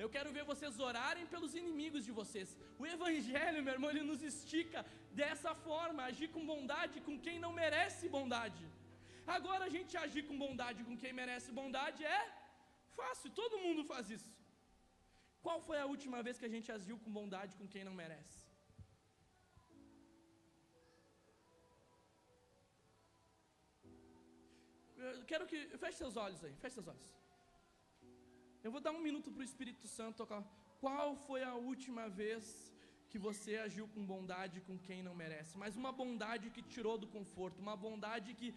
Eu quero ver vocês orarem pelos inimigos de vocês. O Evangelho, meu irmão, ele nos estica dessa forma: agir com bondade com quem não merece bondade. Agora, a gente agir com bondade com quem merece bondade é fácil, todo mundo faz isso. Qual foi a última vez que a gente agiu com bondade com quem não merece? Eu quero que... feche seus olhos aí, feche seus olhos. Eu vou dar um minuto para o Espírito Santo tocar. Qual foi a última vez que você agiu com bondade com quem não merece? Mas uma bondade que tirou do conforto, uma bondade que,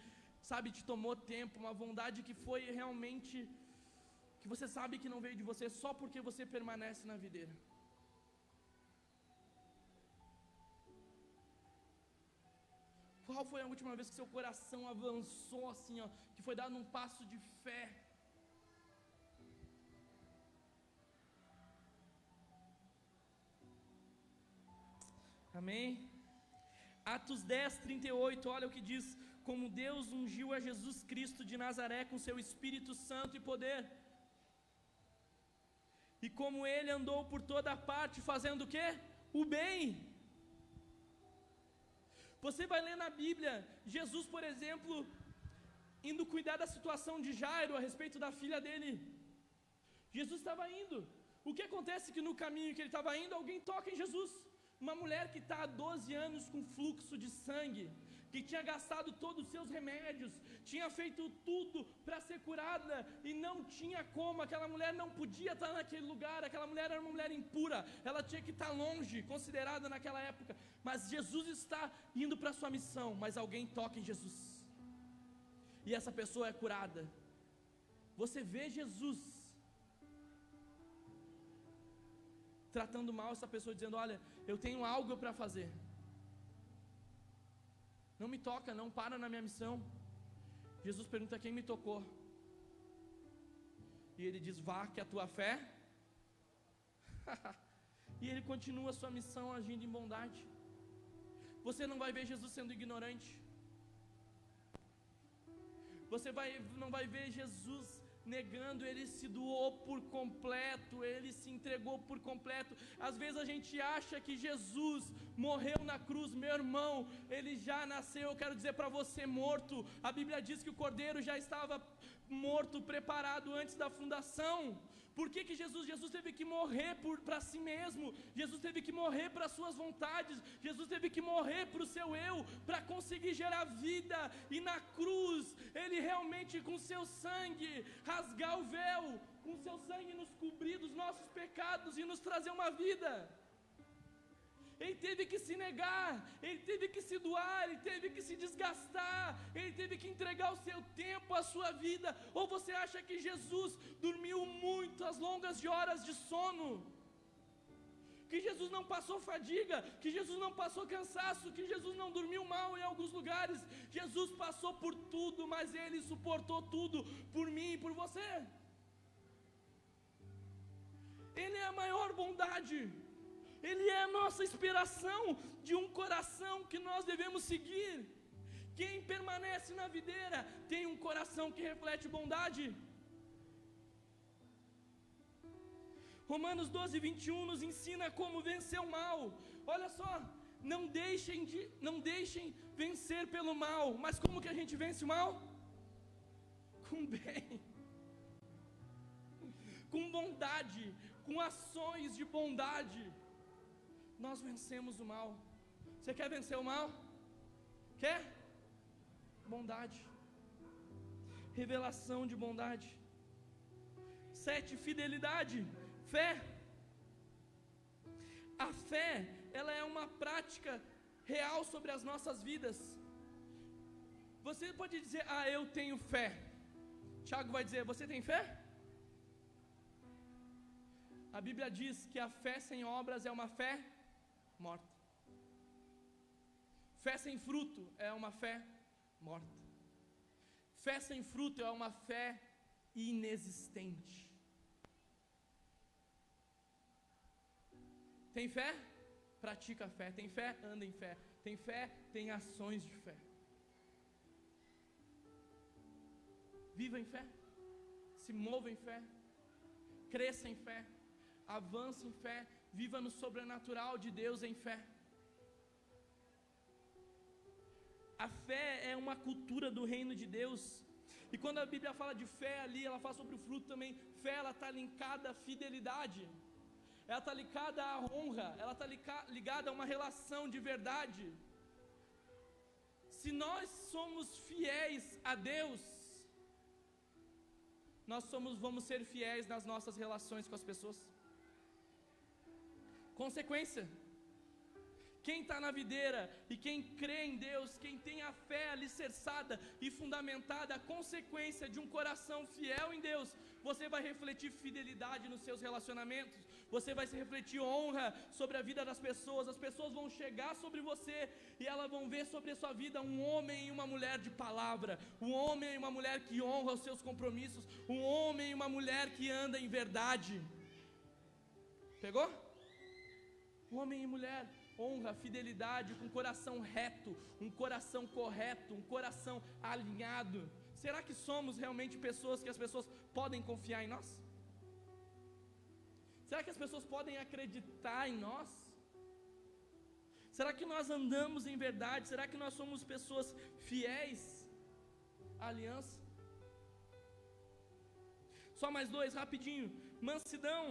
sabe, te tomou tempo, uma bondade que foi realmente, que você sabe que não veio de você, só porque você permanece na videira. Qual foi a última vez que seu coração avançou assim, ó, que foi dado um passo de fé? Amém? Atos 10, 38, olha o que diz: como Deus ungiu a Jesus Cristo de Nazaré com seu Espírito Santo e poder, e como Ele andou por toda parte fazendo o quê? O bem. Você vai ler na Bíblia, Jesus, por exemplo, indo cuidar da situação de Jairo a respeito da filha dele. Jesus estava indo. O que acontece que no caminho que ele estava indo, alguém toca em Jesus. Uma mulher que está há 12 anos com fluxo de sangue, que tinha gastado todos os seus remédios, tinha feito tudo para ser curada e não tinha como. Aquela mulher não podia estar naquele lugar, aquela mulher era uma mulher impura, ela tinha que estar longe, considerada naquela época. Mas Jesus está indo para a sua missão, mas alguém toca em Jesus e essa pessoa é curada. Você vê Jesus tratando mal essa pessoa, dizendo: olha, eu tenho algo para fazer, não me toca, não para na minha missão. Jesus pergunta: quem me tocou? E ele diz: vá, que a tua fé e ele continua a sua missão agindo em bondade. Você não vai ver Jesus sendo ignorante, você não vai ver Jesus negando. Ele se doou por completo, ele se entregou por completo. Às vezes a gente acha que Jesus morreu na cruz. Meu irmão, ele já nasceu, eu quero dizer para você, morto. A Bíblia diz que o cordeiro já estava morto, preparado antes da fundação. Por que Jesus teve que morrer para si mesmo? Jesus teve que morrer para suas vontades. Jesus teve que morrer para o seu eu, para conseguir gerar vida. E na cruz, ele realmente com seu sangue rasgar o véu, com seu sangue nos cobrir dos nossos pecados e nos trazer uma vida. Ele teve que se negar, ele teve que se doar, ele teve que se desgastar, ele teve que entregar o seu tempo, a sua vida. Ou você acha que Jesus dormiu muitas longas de horas de sono? Que Jesus não passou fadiga, que Jesus não passou cansaço, que Jesus não dormiu mal em alguns lugares? Jesus passou por tudo, mas ele suportou tudo por mim e por você. Ele é a maior bondade. Ele é a nossa inspiração de um coração que nós devemos seguir. Quem permanece na videira tem um coração que reflete bondade. Romanos 12, 21 nos ensina como vencer o mal. Olha só, não deixem vencer pelo mal. Mas como que a gente vence o mal? Com bem, com bondade, com ações de bondade. nós vencemos o mal. Você quer vencer o mal? Quer? Bondade. Revelação de bondade. 7, fidelidade. Fé. A fé, ela é uma prática real sobre as nossas vidas. Você pode dizer, eu tenho fé. Tiago vai dizer, você tem fé? A Bíblia diz que a fé sem obras é uma fé morta. Fé sem fruto é uma fé morta. Fé sem fruto é uma fé inexistente. Tem fé? Pratica a fé. Tem fé? Anda em fé. Tem fé? Tem ações de fé. Viva em fé. Se mova em fé. Cresça em fé. Avance em fé. Viva no sobrenatural de Deus em fé. A fé é uma cultura do reino de Deus. E quando a Bíblia fala de fé ali, ela fala sobre o fruto também. Fé, ela está linkada à fidelidade. Ela está ligada à honra. Ela está ligada a uma relação de verdade. Se nós somos fiéis a Deus, vamos ser fiéis nas nossas relações com as pessoas. Consequência. Quem está na videira e quem crê em Deus, quem tem a fé alicerçada e fundamentada, a consequência de um coração fiel em Deus, você vai refletir fidelidade nos seus relacionamentos, você vai se refletir honra sobre a vida das pessoas, as pessoas vão chegar sobre você e elas vão ver sobre a sua vida um homem e uma mulher de palavra, um homem e uma mulher que honra os seus compromissos, um homem e uma mulher que anda em verdade. Pegou? Homem e mulher, honra, fidelidade, com coração reto, um coração correto, um coração alinhado. Será que somos realmente pessoas que as pessoas podem confiar em nós? Será que as pessoas podem acreditar em nós? Será que nós andamos em verdade? Será que nós somos pessoas fiéis à aliança? Só mais 2, rapidinho. Mansidão.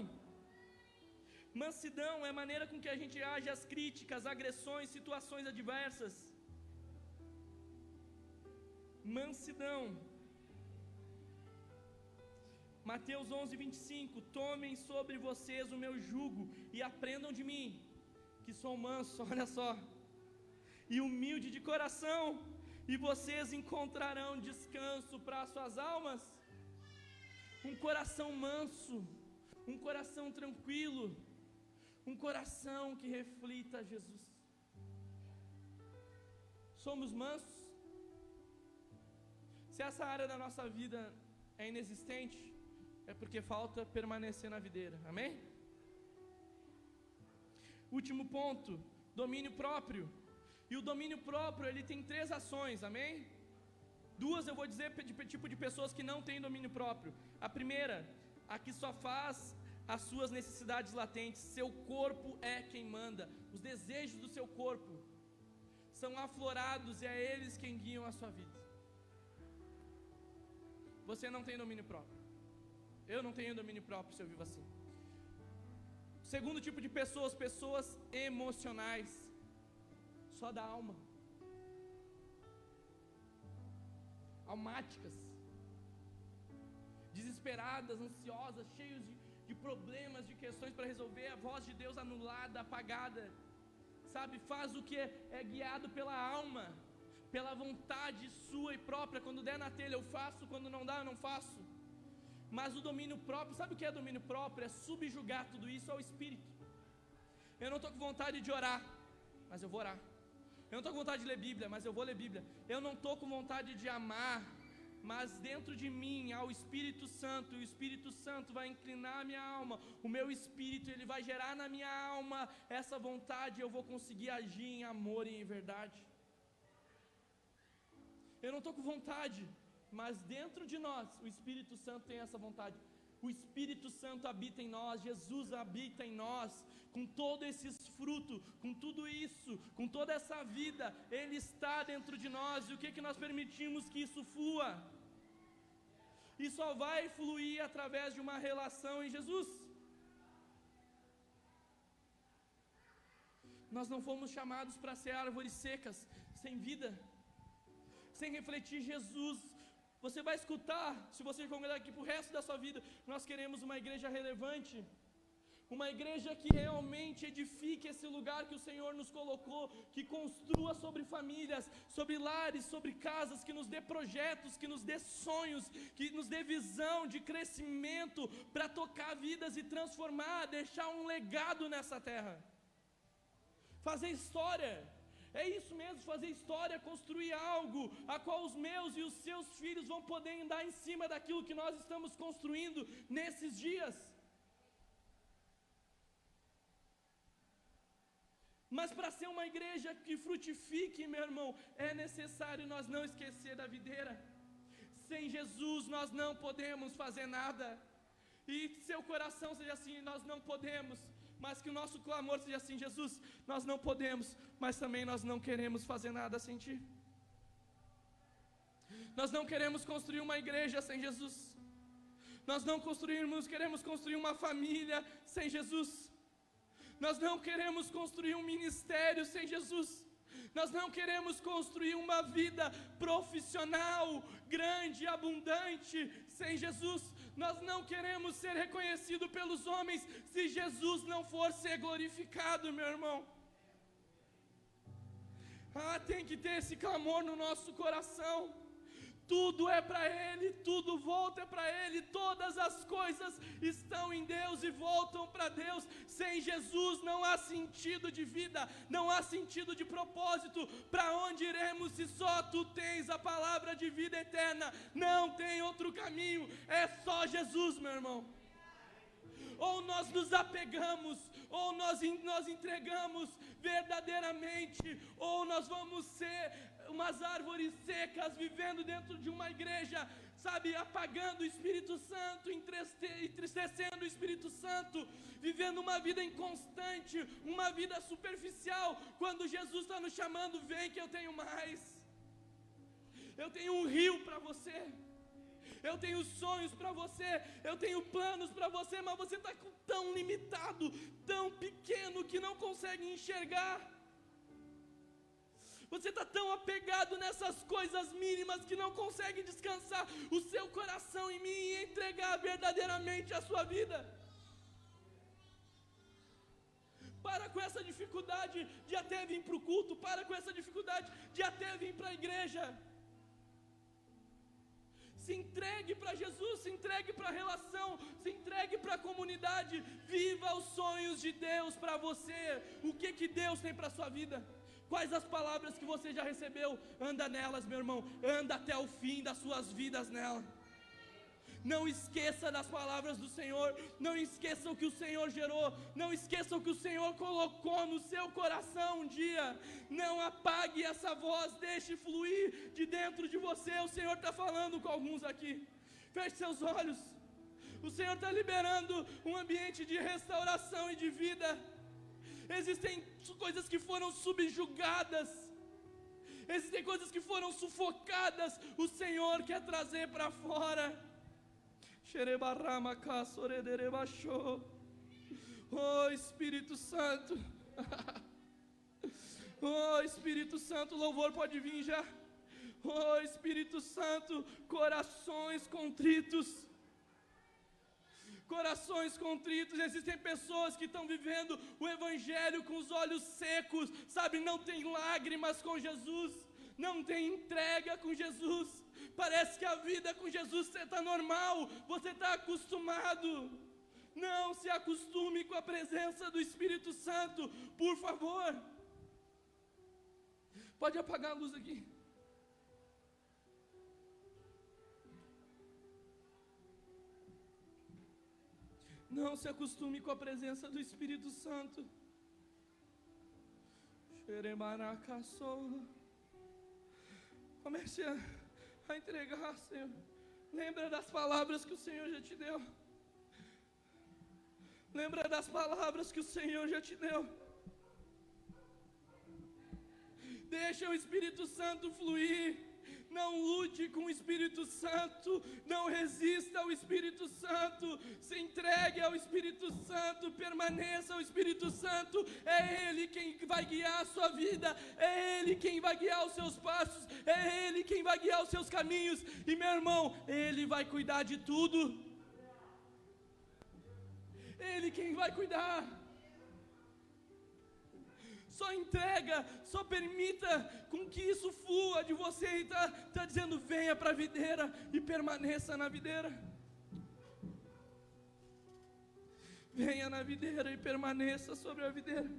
Mansidão é a maneira com que a gente age às críticas, agressões, situações adversas. Mansidão. Mateus 11:25. Tomem sobre vocês o meu jugo e aprendam de mim, que sou manso, olha só, e humilde de coração, e vocês encontrarão descanso para as suas almas. Um coração manso, um coração tranquilo, um coração que reflita Jesus. Somos mansos? Se essa área da nossa vida é inexistente, é porque falta permanecer na videira, amém? Último ponto, domínio próprio. E o domínio próprio, ele tem 3 ações, amém? 2 eu vou dizer de tipo de pessoas que não têm domínio próprio. A primeira, a que só faz as suas necessidades latentes. Seu corpo é quem manda. Os desejos do seu corpo são aflorados e é eles quem guiam a sua vida. Você não tem domínio próprio. Eu não tenho domínio próprio se eu vivo assim. Segundo tipo de pessoas, pessoas emocionais, só da alma, almáticas, desesperadas, ansiosas, cheios de problemas, de questões para resolver, a voz de Deus anulada, apagada, sabe, faz o que é guiado pela alma, pela vontade sua e própria. Quando der na telha eu faço, quando não dá eu não faço. Mas o domínio próprio, sabe o que é domínio próprio? É subjugar tudo isso ao Espírito. Eu não estou com vontade de orar, mas eu vou orar. Eu não estou com vontade de ler Bíblia, mas eu vou ler Bíblia. Eu não estou com vontade de amar, mas dentro de mim há o Espírito Santo, e o Espírito Santo vai inclinar a minha alma, o meu Espírito, ele vai gerar na minha alma essa vontade, eu vou conseguir agir em amor e em verdade. Eu não estou com vontade, mas dentro de nós, o Espírito Santo tem essa vontade. O Espírito Santo habita em nós, Jesus habita em nós, com todos esses frutos, com tudo isso, com toda essa vida, Ele está dentro de nós. E o que nós permitimos que isso flua? E só vai fluir através de uma relação em Jesus. Nós não fomos chamados para ser árvores secas, sem vida, sem refletir Jesus. Você vai escutar, se você congregar aqui para o resto da sua vida, nós queremos uma igreja relevante, uma igreja que realmente edifique esse lugar que o Senhor nos colocou, que construa sobre famílias, sobre lares, sobre casas, que nos dê projetos, que nos dê sonhos, que nos dê visão de crescimento para tocar vidas e transformar, deixar um legado nessa terra. Fazer história, é isso mesmo, fazer história, construir algo a qual os meus e os seus filhos vão poder andar em cima daquilo que nós estamos construindo nesses dias. Mas para ser uma igreja que frutifique, meu irmão, é necessário nós não esquecer da videira. Sem Jesus nós não podemos fazer nada. E seu coração seja assim, nós não podemos. Mas que o nosso clamor seja assim, Jesus, nós não podemos, mas também nós não queremos fazer nada sem Ti. Nós não queremos construir uma igreja sem Jesus. Nós não queremos construir uma família sem Jesus. Nós não queremos construir um ministério sem Jesus. Nós não queremos construir uma vida profissional, grande, abundante, sem Jesus. Nós não queremos ser reconhecidos pelos homens se Jesus não for ser glorificado, meu irmão. Tem que ter esse clamor no nosso coração. Tudo é para Ele, tudo volta para Ele, todas as coisas estão em Deus e voltam para Deus. Sem Jesus não há sentido de vida, não há sentido de propósito. Para onde iremos se só Tu tens a palavra de vida eterna? Não tem outro caminho, é só Jesus, meu irmão. Ou nós nos apegamos, ou nós entregamos verdadeiramente, ou nós vamos ser umas árvores secas vivendo dentro de uma igreja, sabe, apagando o Espírito Santo, entristecendo o Espírito Santo, vivendo uma vida inconstante, uma vida superficial, quando Jesus está nos chamando, vem que eu tenho mais, eu tenho um rio para você, eu tenho sonhos para você, eu tenho planos para você, mas você está tão limitado, tão pequeno que não consegue enxergar. Você está tão apegado nessas coisas mínimas que não consegue descansar o seu coração em mim e entregar verdadeiramente a sua vida. Para com essa dificuldade de até vir para o culto, para com essa dificuldade de até vir para a igreja. Se entregue para Jesus, se entregue para a relação, se entregue para a comunidade, viva os sonhos de Deus para você. O que Deus tem para a sua vida? Quais as palavras que você já recebeu? Anda nelas, meu irmão, anda até o fim das suas vidas nela. Não esqueça das palavras do Senhor, não esqueça o que o Senhor gerou, não esqueça o que o Senhor colocou no seu coração um dia. Não apague essa voz, deixe fluir de dentro de você. O Senhor está falando com alguns aqui. Feche seus olhos. O Senhor está liberando um ambiente de restauração e de vida. Existem coisas que foram subjugadas, existem coisas que foram sufocadas. O Senhor quer trazer para fora. Oh Espírito Santo, oh Espírito Santo, louvor pode vir já. Oh Espírito Santo, corações contritos. Corações contritos, existem pessoas que estão vivendo o Evangelho com os olhos secos, sabe, não tem lágrimas com Jesus, não tem entrega com Jesus, parece que a vida com Jesus está normal, você está acostumado. Não se acostume com a presença do Espírito Santo, por favor. Pode apagar a luz aqui. Não se acostume com a presença do Espírito Santo. Comece a entregar, Senhor. Lembra das palavras que o Senhor já te deu. Lembra das palavras que o Senhor já te deu. Deixa o Espírito Santo fluir. Não lute com o Espírito Santo, não resista ao Espírito Santo, se entregue ao Espírito Santo, permaneça ao Espírito Santo. É Ele quem vai guiar a sua vida, é Ele quem vai guiar os seus passos, é Ele quem vai guiar os seus caminhos. E meu irmão, Ele vai cuidar de tudo. Ele quem vai cuidar. Só entrega, só permita com que isso flua de você. E está dizendo, venha para a videira e permaneça na videira. Venha na videira e permaneça sobre a videira.